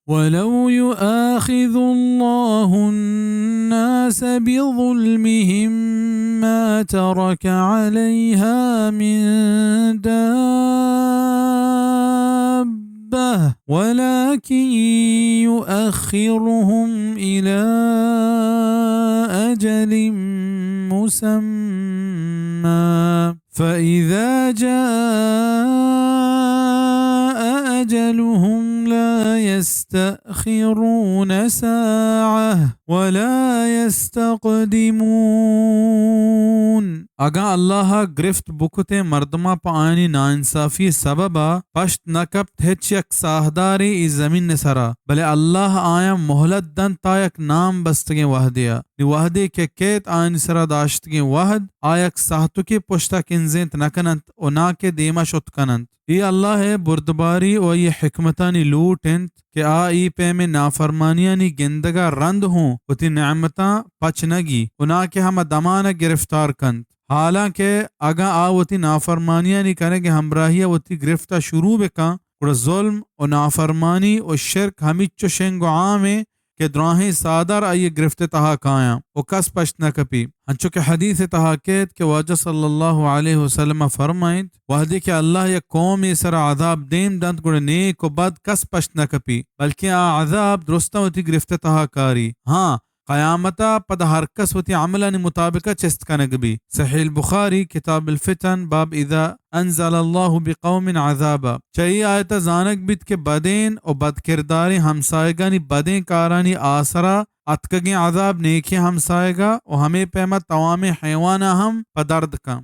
ولو يؤاخذ الله الناس بظلمهم ما ترك عليها من دابة ولكن يؤخرهم إلى أجل مسمى فإذا جاء أجلهم لا يستأخرون ساعة ولا يستقدمون अगर अल्लाह गिरफ्त बुकते मर्दमा पानी नाइंसाफी सबबा पश्त नकब हेच यक साहदारी इस जमीन ने सरा भले अल्लाह आया मोहलत दन तायक नाम बस्तगे वहदिया वहदे के केत आयन सरा दाश्तगे वहद आयक साहतु के पुश्ता किंजेंत नकनंत और ना के देमा शुतकनंत ये अल्लाह है बुर्दबारी और ये हिकमतानी लूटेंत कि आ ई पे में नाफरमानियानी गिंदगा रंद हूँ उती नेमता पचनगी उना के हम दमाना गिरफ्तार कंत हालांकि अगा आवती नाफरमानियां नहीं करेंगे हमराहिया वती गिरफ्तार शुरू बेका कुड़ा जुल्म और नाफरमानी और शिर्क हमिच्चो शेंगो आमे के द्राही सादर आइए गिरफ्त तहा काया और कस पश्त न कपी अंचो के हदीस तहा केत के वाजा सल्लल्लाहु अलैहि वसल्लम फरमाइत वहदी के अल्लाह या कौम ये सर आज़ाब देम दंत गुड़े नेक और बद कस पश्त न कपी बल्कि आ आज़ाब दुरुस्ता वती गिरफ्त तहा कारी हाँ क़यामता पद हरकस वती अमलानी मुताबिका चस्त कनगबी सहीह बुखारी किताब अल-फितन बाब इज़ा अंज़लल्लाहु बिक़ौमिन अज़ाबा चाहिए आयता जानक बित के बदेन और बदकिरदारी हमसायगानी बदें कारानी आसरा अतकगे अज़ाब नेकी हमसायगा और हमें पैमा तवामे हैवाना हम पदर्द का